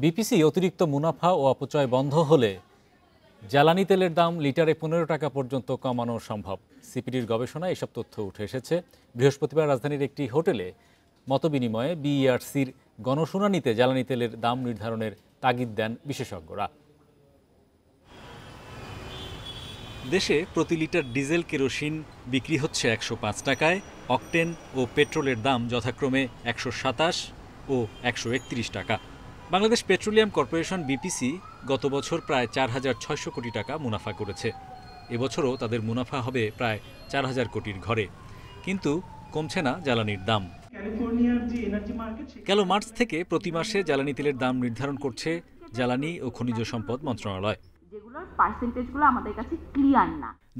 BPC অতিরিক্ত মুনাফা ও অপচয় বন্ধ হলে জ্বালানি তেলের দাম লিটারে 15 টাকা পর্যন্ত কমানো সম্ভব। সিপিডির গবেষণায় এসব তথ্য উঠে এসেছে। বৃহস্পতিবার রাজধানীর একটি হোটেলে মতবিনিময়ে বিইআরসির গণশুনানিতে জ্বালানি তেলের দাম নির্ধারণের তাগিদ দেন বিশেষজ্ঞরা। দেশে প্রতি লিটার ডিজেল কেরোসিন বিক্রি হচ্ছে 105 টাকায়, অকটেন ও পেট্রোলের দাম যথাক্রমে 127 ও 131 টাকা। বাংলাদেশ পেট্রোলিয়াম কর্পোরেশন বিপিসি গত বছর প্রায় 4,600 কোটি টাকা মুনাফা করেছে। এবছরও তাদের মুনাফা হবে প্রায় 4,000 কোটির ঘরে। কিন্তু কমছে না জ্বালানির দাম। গেল মার্চ থেকে প্রতি মাসে জ্বালানি তেলের দাম নির্ধারণ করছে জ্বালানি ও খনিজ সম্পদ মন্ত্রণালয়।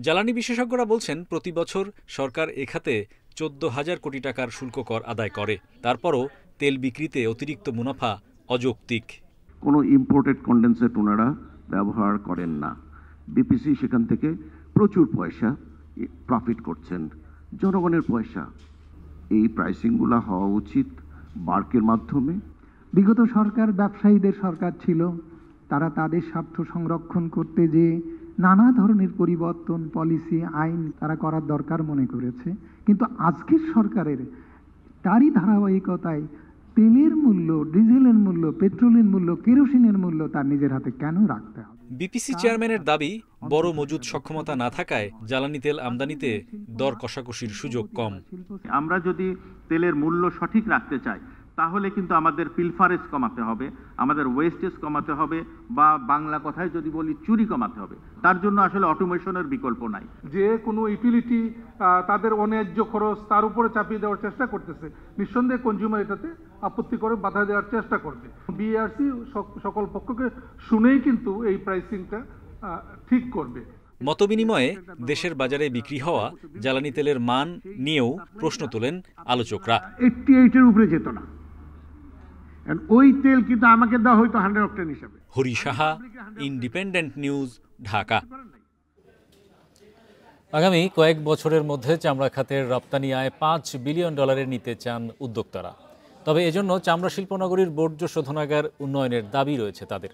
জ্বালানি বিশেষজ্ঞরা বলছেন, প্রতি বছর সরকার এ খাতে 14,000 কোটি টাকার শুল্ক কর আদায় করে। তারপরও তেল বিক্রিতে অতিরিক্ত মুনাফা অযৌক্তিক। কোনো ইম্পোর্টেড কন্ডেন্সেট ওনারা ব্যবহার করেন না। বিপিসি সেখান থেকে প্রচুর পয়সা প্রফিট করছেন। জনগণের পয়সা। এই প্রাইসিংগুলো হওয়া উচিত বার্কের মাধ্যমে। বিগত সরকার ব্যবসায়ীদের সরকার ছিল, তারা তাদের স্বার্থ সংরক্ষণ করতে যে নানা ধরনের পরিবর্তন, পলিসি, আইন তারা করার দরকার মনে করেছে। কিন্তু আজকের সরকারের তারই ধারাবাহিকতায় তেলের মূল্য, ডিজেলের মূল্য, পেট্রোলের মূল্য, কেরোসিনের মূল্য তার নিজের হাতে কেন রাখতে হবে? বিপিসি চেয়ারম্যানের দাবি, বড় মজুদ সক্ষমতা না থাকায় জ্বালানি তেল আমদানিতে দর কষাকষির সুযোগ কম। আমরা যদি তেলের মূল্য সঠিক রাখতে চাই তাহলে কিন্তু আমাদের পিলফারেজ কমাতে হবে, আমাদের ওয়েস্টেজ কমাতে হবে, বা বাংলা কথায় যদি বলি চুরি কমাতে হবে। তার জন্য আসলে অটোমেশনের বিকল্প নাই। যে কোনো ইউটিলিটি তাদের অন্যায্য খরচ তার উপরে চাপিয়ে দেওয়ার চেষ্টা করতেছে, নিঃসন্দেহে কনজিউমার এটাতে আপত্তি করে বাধা দেওয়ার চেষ্টা করবে। বিআরসি সকল পক্ষকে শুনেই কিন্তু এই প্রাইসিংটা ঠিক করবে। মতবিনিময়ে দেশের বাজারে বিক্রি হওয়া জ্বালানি তেলের মান নিয়েও প্রশ্ন তোলেন আলোচকরা। 88-এর উপরে যেত না, ওই তেল কিন্তু আমাকে দেওয়া হয়তো 100 অক্টেন হিসাবে। Hari Saha, independent news, Dhaka. আগামী কয়েক বছরের মধ্যে চামড়া খাতের রপ্তানি আয় $5 বিলিয়ন নিতে চান উদ্যোক্তারা। তবে এজন্য চামড়া শিল্পনগরীর বর্জ্য শোধনাগার উন্নয়নের দাবি রয়েছে তাদের।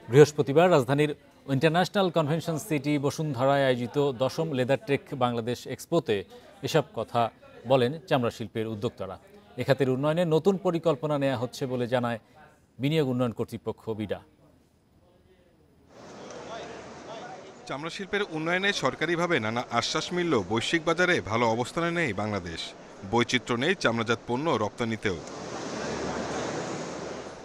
বৃহস্পতিবার রাজধানীর ইন্টারন্যাশনাল কনভেনশন সিটি বসুন্ধরায় আয়োজিত 10ম লেদারটেক বাংলাদেশ এক্সপোতে এসব কথা বলেন চামড়া শিল্পের উদ্যোক্তারা। এ খাতের উন্নয়নে নতুন পরিকল্পনা নেওয়া হচ্ছে বলে জানায় বিনিয়োগ উন্নয়ন কর্তৃপক্ষ বিডা। চামড়া শিল্পের উন্নয়নে সরকারিভাবে নানা আশ্বাস মিললেও বৈশ্বিক বাজারে ভালো অবস্থানে নেই বাংলাদেশ। বৈচিত্র্য নেই চামড়াজাত পণ্য রপ্তানিতেও।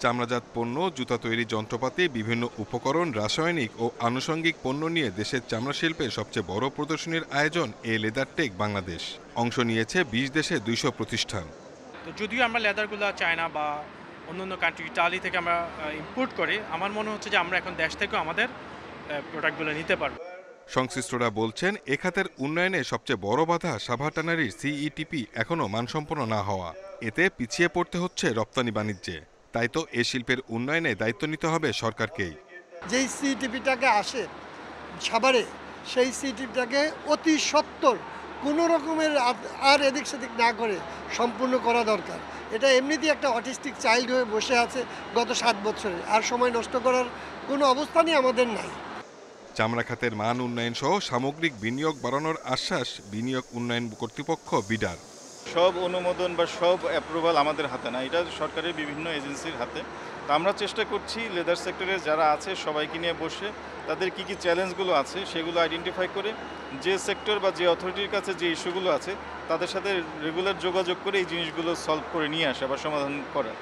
চামড়াজাত পণ্য, জুতা তৈরি যন্ত্রপাতি, বিভিন্ন উপকরণ, রাসায়নিক ও আনুষঙ্গিক পণ্য নিয়ে দেশের চামড়া শিল্পের সবচেয়ে বড় প্রদর্শনীর আয়োজন এ লেদারটেক বাংলাদেশ। অংশ নিয়েছে 20 দেশে 200 প্রতিষ্ঠান। তো যদিও আমরা লেদারগুলো চায়না বা অন্যান্য কান্ট্রি, ইটালি থেকে আমরা ইম্পোর্ট করি, আমার মনে হচ্ছে যে আমরা এখন দেশ থেকেও আমাদের প্রোডাক্টগুলো নিতে পারবো। সংশ্লিষ্টরা বলছেন, এ খাতের উন্নয়নে সবচেয়ে বড় বাধা সাভার ট্যানারির সিইটিপি এখনও মানসম্পন্ন না হওয়া। এতে পিছিয়ে পড়তে হচ্ছে রপ্তানি বাণিজ্যে। তাই তো এ শিল্পের উন্নয়নে দায়িত্ব নিতে হবে সরকারকেই। যেই সিইটিপিটাকে আসে সাভারে, সেই সিইটিপিটাকে অতি সত্বর কোনো রকমের আর এদিক সেদিক না করে সম্পূর্ণ করা দরকার। এটা এমনিতেই একটা অটিস্টিক চাইল্ড হয়ে বসে আছে গত 7 বছরে, আর সময় নষ্ট করার কোনো অবস্থানই আমাদের নাই। চামড়া খাতের মান উন্নয়ন সহ সামগ্রিক বিনিয়োগ বাড়ানোর আশ্বাস বিনিয়োগ উন্নয়ন কর্তৃপক্ষ বিডার। সব অনুমোদন বা সব অ্যাপ্রুভাল আমাদের হাতে না, এটা সরকারের বিভিন্ন এজেন্সির হাতে। তো আমরা চেষ্টা করছি লেদার সেক্টরে যারা আছে সবাইকে নিয়ে বসে তাদের কি কি চ্যালেঞ্জগুলো আছে সেগুলো আইডেন্টিফাই করে যে সেক্টর বা যে অথরিটির কাছে যে ইস্যুগুলো আছে তাদের সাথে রেগুলার যোগাযোগ করে এই জিনিসগুলো সলভ করে নিয়ে আসা বা সমাধান করা।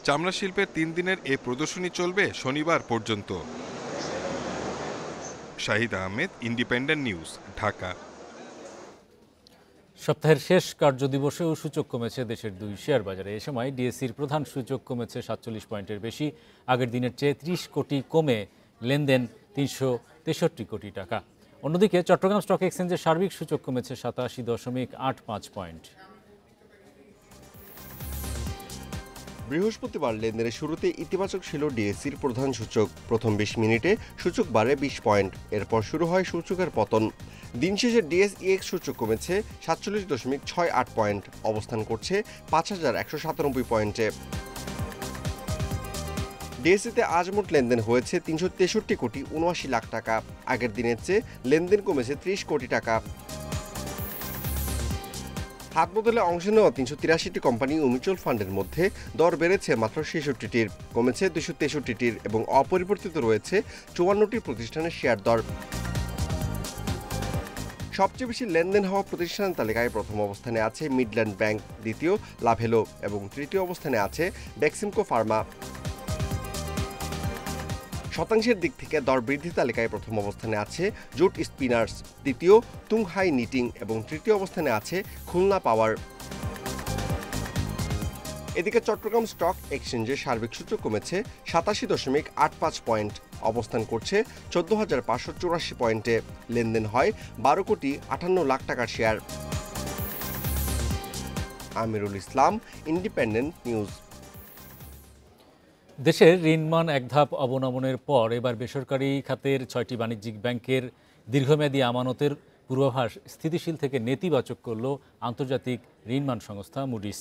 চামড়া শিল্পের 3 দিনের এই প্রদর্শনী চলবে শনিবার পর্যন্ত। Shahid Ahmed, independent news, Dhaka. সপ্তাহের শেষ কার্যদিবসেও সূচক কমেছে দেশের 2 শেয়ার বাজারে। এ সময় ডিএসসির প্রধান সূচক কমেছে 47 পয়েন্টের বেশি। আগের দিনের চেয়ে 30 কোটি কমে লেনদেন 363 কোটি টাকা। অন্যদিকে চট্টগ্রাম স্টক এক্সচেঞ্জের সার্বিক সূচক কমেছে 87.85 পয়েন্ট। বৃহস্পতিবার লেনদেনের শুরুতে ইতিবাচক ছিল ডিএসসির প্রধান সূচক। প্রথম 20 মিনিটে সূচক বাড়ে 20 পয়েন্ট। এরপর শুরু হয় সূচকের পতন। দিন শেষে ডিএসইএক্স সূচক কমেছে 47.68 পয়েন্ট, অবস্থান করছে 5197 পয়েন্টে। ডিএসইতে আজ মোট লেনদেন হয়েছে 363 কোটি 79 লাখ টাকা। আগের দিনের চেয়ে লেনদেন কমেছে 30 কোটি টাকা। হাত বদলে অংশ নেওয়া 383টি কোম্পানি ও মিউচুয়াল ফান্ডের মধ্যে দর বেড়েছে মাত্র 66টির, কমেছে 263টির এবং অপরিবর্তিত রয়েছে 54টি প্রতিষ্ঠানের শেয়ার দর। সবচেয়ে বেশি লেনদেন হওয়া প্রতিষ্ঠানের তালিকায় প্রথম অবস্থানে আছে মিডল্যান্ড ব্যাংক, দ্বিতীয় লাভেলো এবং তৃতীয় অবস্থানে আছে বেক্সিমকো ফার্মা। শতাংশের দিক থেকে দর বৃদ্ধি তালিকায় প্রথম অবস্থানে আছে জুট স্পিনার্স, দ্বিতীয় তুংহাই নিটিং এবং তৃতীয় অবস্থানে আছে খুলনা পাওয়ার। এদিকে চট্টগ্রাম স্টক এক্সচেঞ্জের সার্বিক সূচক কমেছে 87.85 পয়েন্ট, অবস্থান করছে 14,584 পয়েন্টে। লেনদেন হয় 12 কোটি 58 লাখ টাকার share. Amirul Islam, independent news. দেশের ঋণমান এক ধাপ অবনমনের পর এবার বেসরকারি খাতের 6টি বাণিজ্যিক ব্যাংকের দীর্ঘমেয়াদী আমানতের পূর্বাভাস স্থিতিশীল থেকে নেতিবাচক করল আন্তর্জাতিক ঋণমান সংস্থা মুডিস।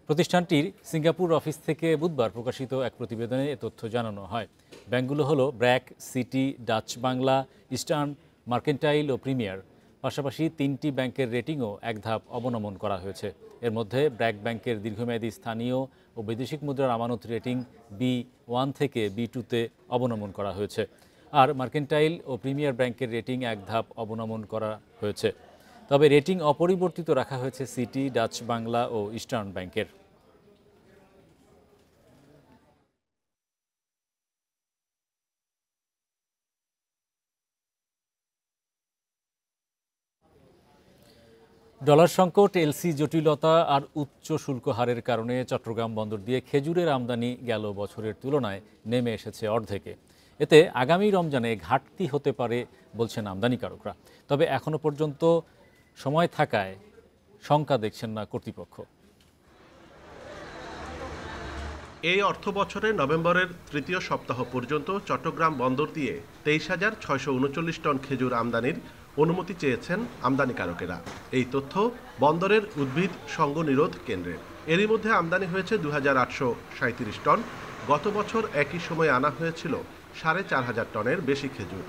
প্রতিষ্ঠানটির সিঙ্গাপুর অফিস থেকে বুধবার প্রকাশিত এক প্রতিবেদনে এ তথ্য জানানো হয়। ব্যাংকগুলো হলো BRAC, City, Dutch Bangla, Eastern, Mercantile ও প্রিমিয়ার। পাশাপাশি 3টি ব্যাংকের রেটিংও এক ধাপ অবনমন করা হয়েছে। এর মধ্যে ব্র্যাক ব্যাংকের দীর্ঘমেয়াদী স্থানীয় ও বৈদেশিক মুদ্রার আমানত রেটিং B1 থেকে B2-তে অবনমন করা হয়েছে, আর মার্কেন্টাইল ও প্রিমিয়ার ব্যাংকের রেটিং এক ধাপ অবনমন করা হয়েছে। তবে রেটিং অপরিবর্তিত রাখা হয়েছে সিটি, ডাচ বাংলা ও ইস্টার্ন ব্যাংকের। ডলার সংকট, এলসি জটিলতা আর উচ্চ শুল্ক হারের কারণে চট্টগ্রাম বন্দর দিয়ে খেজুরের আমদানি গেল বছরের তুলনায় নেমে এসেছে অর্ধেকে। এতে আগামী রমজানে ঘাটতি হতে পারে বলছেন আমদানিকারকরা। তবে এখনো পর্যন্ত সময় থাকায় শঙ্কা দেখছেন না কর্তৃপক্ষ। এই অর্থ বছরে নভেম্বরের তৃতীয় সপ্তাহ পর্যন্ত চট্টগ্রাম বন্দর দিয়ে 23,639 টন খেজুর আমদানির অনুমতি চেয়েছেন আমদানিকারকেরা। এই তথ্য বন্দরের উদ্ভিদ সঙ্গ নিরোধ কেন্দ্রের। এরই মধ্যে আমদানি হয়েছে 2,837 টন। গত বছর একই সময়ে আনা হয়েছিল 4,500 টনের বেশি খেজুর।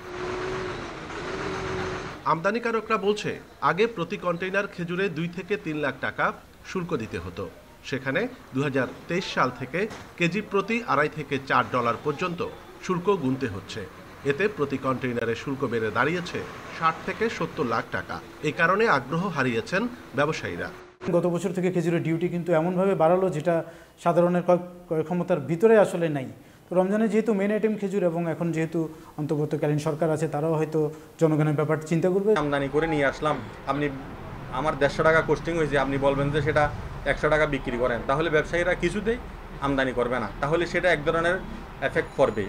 আমদানিকারকরা বলছে, আগে প্রতি কন্টেইনার খেজুরে 2 থেকে 3 লাখ টাকা শুল্ক দিতে হতো। সেখানে 2023 সাল থেকে কেজি প্রতি $2.5 থেকে $4 পর্যন্ত শুল্ক গুনতে হচ্ছে। এতে প্রতি কন্টেইনারে শুল্ক বেড়ে দাঁড়িয়েছে 60 থেকে 70 লাখ টাকা। এই কারণে আগ্রহ হারিয়েছেন ব্যবসায়ীরা। গত বছর থেকে খেজুরের ডিউটি কিন্তু এমনভাবে বাড়ালো যেটা সাধারণের ক্রয় ক্ষমতার ভিতরে আসলে নাই। তো রমজানে যেহেতু মেন আইটেম খেজুর এবং এখন যেহেতু অন্তর্বর্তীকালীন সরকার আছে, তারাও হয়তো জনগণের ব্যাপারটা চিন্তা করবে। আমদানি করে নিয়ে আসলাম, আপনি আমার 150 টাকা কস্টিং হয়েছে, আপনি বলবেন যে সেটা 100 টাকা বিক্রি করেন, তাহলে ব্যবসায়ীরা কিছুতেই আমদানি করবে না, তাহলে সেটা এক ধরনের এফেক্ট করবে।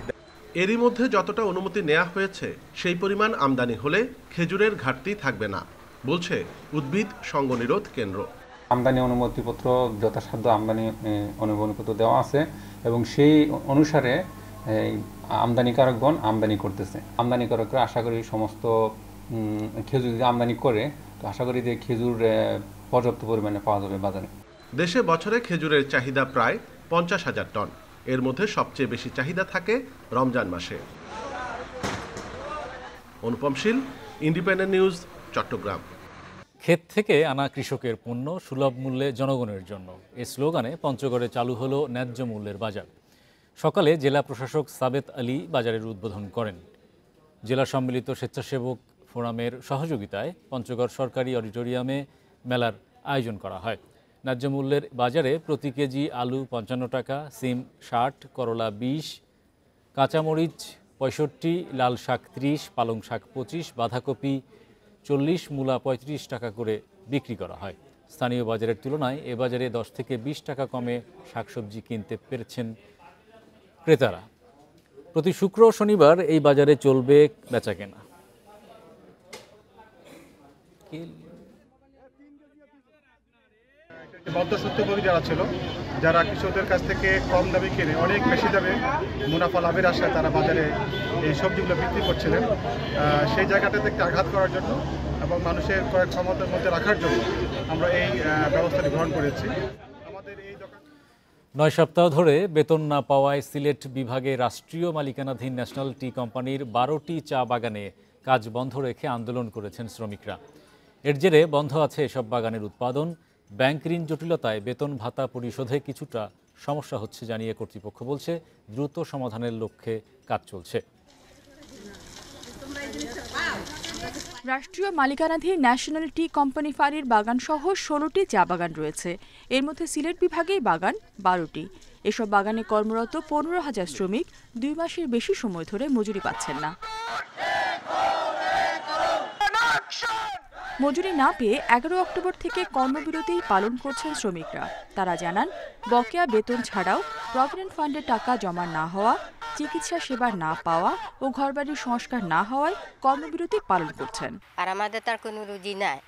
এরই মধ্যে যতটা অনুমতি নেওয়া হয়েছে সেই পরিমাণ আমদানি হলে খেজুরের ঘাটতি থাকবে না, বলছে উদ্ভিদ সঙ্গ নিরোধ কেন্দ্র। আমদানি অনুমতিপত্র যথাসাধ্য আমদানি অনুমতিপত্র দেওয়া আছে এবং সেই অনুসারে আমদানিকারকগণ আমদানি করতেছে। আমদানিকারকরা আশা করি সমস্ত খেজুর যদি আমদানি করে, তো আশা করি যে খেজুর পর্যাপ্ত পরিমাণে পাওয়া যাবে বাজারে। দেশে বছরে খেজুরের চাহিদা প্রায় 50,000 টন। এর মধ্যে সবচেয়ে বেশি চাহিদা থাকে রমজান মাসে। অনুপম শীল, ইন্ডিপেন্ডেন্ট নিউজ, চট্টগ্রাম। ক্ষেত থেকে আনা কৃষকের পণ্য সুলভ মূল্যে জনগণের জন্য, এই স্লোগানে পঞ্চগড়ে চালু হলো ন্যায্য মূল্যের বাজার। সকালে জেলা প্রশাসক সাবেত আলী বাজারের উদ্বোধন করেন। জেলা সম্মিলিত স্বেচ্ছাসেবক ফোরামের সহযোগিতায় পঞ্চগড় সরকারি অডিটোরিয়ামে মেলার আয়োজন করা হয়। ন্যায্য মূল্যের বাজারে প্রতি কেজি আলু 55 টাকা, সিম 60, করলা 20, কাঁচামরিচ 65, লাল শাক 30, পালং শাক 25, বাঁধাকপি 40, মূলা 35 টাকা করে বিক্রি করা হয়। স্থানীয় বাজারের তুলনায় এ বাজারে 10 থেকে 20 টাকা কমে শাকসবজি কিনতে পেরেছেন ক্রেতারা। প্রতি শুক্র ও শনিবার এই বাজারে চলবে বেচাকেনা। মধ্যস্বত্বভোগী যারা ছিল, যারা কৃষকদের কাছ থেকে কম দামে কিনে অনেক বেশি দামে মুনাফা লাভের আশায় তারা বাজারে এই সবজিগুলো বিক্রি করছিলেন, সেই জায়গাটাতে একটা আঘাত করার জন্য এবং মানুষের ক্রয় ক্ষমতার মধ্যে রাখার জন্য আমরা এই ব্যবস্থাটি গ্রহণ করেছি। 9 সপ্তাহ ধরে বেতন না পাওয়ায় সিলেট বিভাগে রাষ্ট্রীয় মালিকানাধীন ন্যাশনাল টি কোম্পানির 12টি চা বাগানে কাজ বন্ধ রেখে আন্দোলন করেছেন শ্রমিকরা। এর জেরে বন্ধ আছে এসব বাগানের উৎপাদন। ব্যাংক ঋণ জটিলতায় বেতন ভাতা পরিশোধে কিছুটা সমস্যা হচ্ছে জানিয়ে কর্তৃপক্ষ বলছে দ্রুত সমাধানের লক্ষ্যে কাজ চলছে। রাষ্ট্রীয় মালিকানাধীন ন্যাশনাল টি কোম্পানি ফাঁড়ির বাগান সহ 16টি চা বাগান রয়েছে। এর মধ্যে সিলেট বিভাগেই বাগান 12টি। এসব বাগানে কর্মরত 15,000 শ্রমিক 2 মাসের বেশি সময় ধরে মজুরি পাচ্ছেন না। মজুরি না পেয়ে 11 অক্টোবর থেকে কর্মবিরতি পালন করছেন শ্রমিকরা। তারা জানান, বকেয়া বেতন ছাড়াও প্রভিডেন্ট ফান্ডের টাকা জমা না হওয়া, চিকিৎসা সেবা না পাওয়া ও ঘরবাড়ির সংস্কার না হওয়ায় কর্মবিরতি পালন করছেন। আর আমাদের তার কোনো রুজি নাই।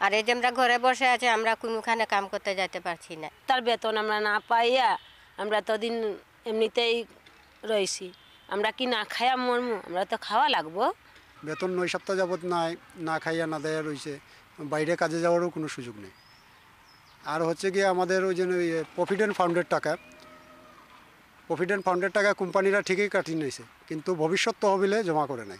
আর এই যে আমরা ঘরে বসে আছি, আমরা কোনোখানে কাম করতে যেতে পারছি না। তার বেতন আমরা না পাইয়া আমরা ততদিন এমনিতেই রয়েছি। আমরা কি না খাইয়া মরমু? আমরা তো খাওয়া লাগবো। বেতন 9 সপ্তাহ যাবত না খাইয়া না দেয়া রয়েছে, বাইরে কাজে যাওয়ারও কোনো সুযোগ নেই। আর হচ্ছে গিয়ে আমাদের ওই যে প্রভিডেন্ট ফান্ডের টাকা কোম্পানিরা ঠিকই কাটিয়ে নিয়েছে, কিন্তু ভবিষ্যৎ তহবিলে জমা করে নাই।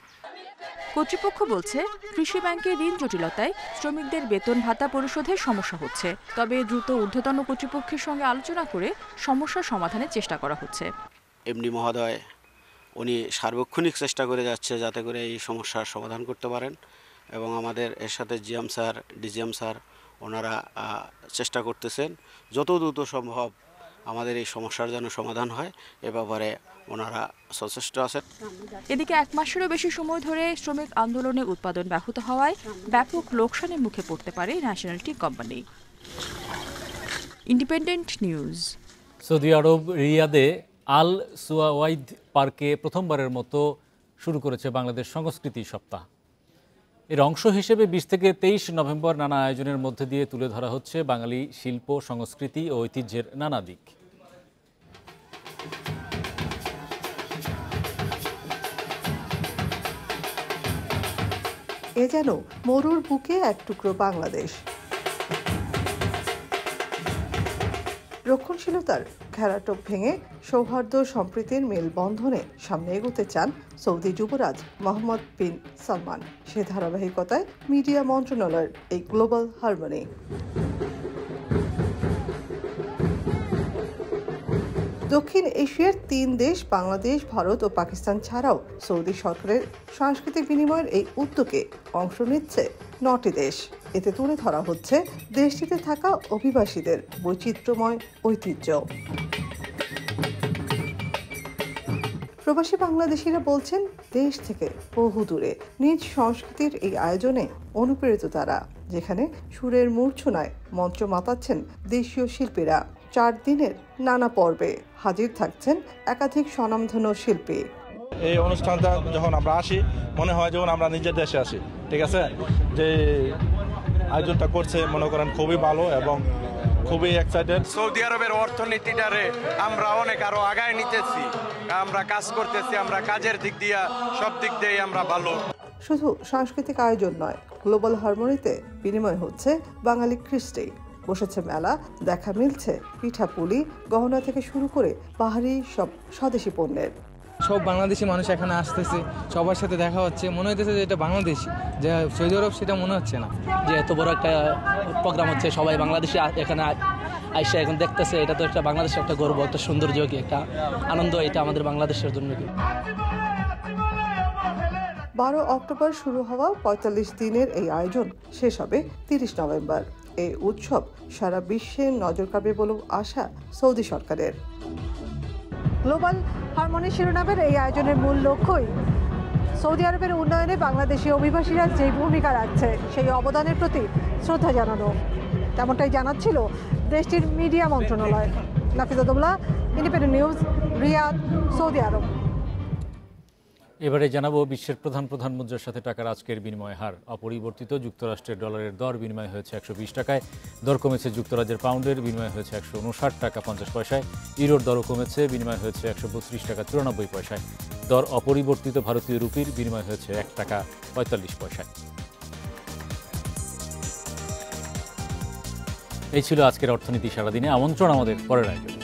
কর্তৃপক্ষ বলছে, কৃষি ব্যাংকের ঋণ জটিলতায় শ্রমিকদের বেতন ভাতা পরিশোধে সমস্যা হচ্ছে। তবে দ্রুত ঊর্ধ্বতন কর্তৃপক্ষের সঙ্গে আলোচনা করে সমস্যার সমাধানের চেষ্টা করা হচ্ছে। এমডি মহোদয় উনি সার্বক্ষণিক চেষ্টা করে যাচ্ছে যাতে করে এই সমস্যার সমাধান করতে পারেন, এবং আমাদের এর সাথে জিএম স্যার, ডিজিএম স্যার ওনারা চেষ্টা করতেছেন যত দ্রুত সম্ভব আমাদের এই সমস্যার যেন সমাধান হয় এ ব্যাপারে ওনারা সচেষ্ট আছেন। এদিকে 1 মাসেরও বেশি সময় ধরে শ্রমিক আন্দোলনে উৎপাদন ব্যাহত হওয়ায় ব্যাপক লোকসানের মুখে পড়তে পারে national tea company. Independent news. Saudi আরব রিয়াদে আল সুয়াওয়াইদ পার্কে প্রথমবারের মতো শুরু করেছে বাংলাদেশ সংস্কৃতি সপ্তাহ। এর অংশ হিসেবে 20 থেকে 23 নভেম্বর নানা আয়োজনের মধ্যে দিয়ে তুলে ধরা হচ্ছে বাঙালি শিল্প, সংস্কৃতি ও ঐতিহ্যের নানা দিক। এ যেন মরুর বুকে এক টুকরো বাংলাদেশ। রক্ষণশীলতার ঘেরাটোপ ভেঙে সৌহার্দ্য সম্প্রীতির মেলবন্ধনে সামনে এগোতে চান সৌদি যুবরাজ মোহাম্মদ বিন সালমান। সে ধারাবাহিকতায় মিডিয়া মন্ত্রণালয়ের এই গ্লোবাল হারমনি। দক্ষিণ এশিয়ার 3 দেশ বাংলাদেশ, ভারত ও পাকিস্তান ছাড়াও সৌদি সরকারের সাংস্কৃতিক বিনিময়ের এই উদ্যোগে অংশ নিচ্ছে 9টি দেশ। এতে তুলে ধরা হচ্ছে দেশটিতে থাকা অভিবাসীদের বৈচিত্র্যময় ঐতিহ্য। প্রবাসী বাংলাদেশিরা বলছেন, দেশ থেকে বহু দূরে নিজ সংস্কৃতির এই আয়োজনে অনুপ্রেরিত তারা, যেখানে সুরের মূর্ছনায় মঞ্চ মাতাচ্ছেন দেশীয় শিল্পীরা। 4 দিনের নানা পর্বে হাজির থাকছেন একাধিক স্বনামধন্য শিল্পী। এই অনুষ্ঠানটা যখন আমরা আসি মনে হয় যখন আমরা নিজের দেশে আসি। ঠিক আছে, যে আয়োজনটা করছে মনে করেন খুবই ভালো এবং খুবই এক্সাইটেড। সৌদি আরবের অর্থনীতিটারে আমরা অনেক আরো আগায় নিতেছি, আমরা কাজ করতেছি, আমরা কাজের দিক দিয়া সব দিক দিয়ে আমরা ভালো। শুধু সাংস্কৃতিক আয়োজন নয়, গ্লোবাল হারমনিতে বিনিময় হচ্ছে বাঙালি কৃষ্টি। বসেছে মেলা, দেখা মিলছে পিঠাপুলি, গহনা থেকে শুরু করে পাহাড়ি সব স্বদেশি পণ্যের। সব বাংলাদেশি মানুষ এখানে আসতেছে, সবার সাথে দেখা হচ্ছে, মনে হইতেছে যে এটা বাংলাদেশি, যে সৌদি আরব সেটা মনে হচ্ছে না। যে এত বড় একটা প্রোগ্রাম হচ্ছে, সবাই বাংলাদেশি এখানে আইসা এখন দেখতেছে, এটা তো একটা বাংলাদেশের একটা গর্ব, একটা সৌন্দর্য, কি একটা আনন্দ, এটা আমাদের বাংলাদেশের জন্য। 12 অক্টোবর শুরু হওয়া 45 দিনের এই আয়োজন শেষ হবে 30 নভেম্বর। এই উৎসব সারা বিশ্বে নজর কাড়বে বলেও আশা সৌদি সরকারের। গ্লোবাল হারমনি শিরোনামের এই আয়োজনের মূল লক্ষ্যই সৌদি আরবের উন্নয়নে বাংলাদেশি অভিবাসীরা যে ভূমিকা রাখছে সেই অবদানের প্রতি শ্রদ্ধা জানানো। তেমনটাই জানাচ্ছিল দেশটির মিডিয়া মন্ত্রণালয়। Nafiza Dobla, Independent News, Riyadh, সৌদি আরব। এবারে জানাবো বিশ্বের প্রধান মুদ্রার সাথে টাকার আজকের বিনিময় হার। অপরিবর্তিত যুক্তরাষ্ট্রের ডলারের দর বিনিময় হয়েছে 120 টাকায়, দর কমেছে যুক্তরাজ্যের পাউন্ডের বিনিময় হয়েছে 159 টাকা 50 পয়সায়, ইউরোর দরও কমেছে, বিনিময় হয়েছে 132 টাকা 94 পয়সায়, দর অপরিবর্তিত ভারতীয় রুপির বিনিময় হয়েছে 1 টাকা 45 পয়সায়। এই ছিল আজকের অর্থনীতি সারাদিনে। আমন্ত্রণ আমাদের পরের আয়োজন।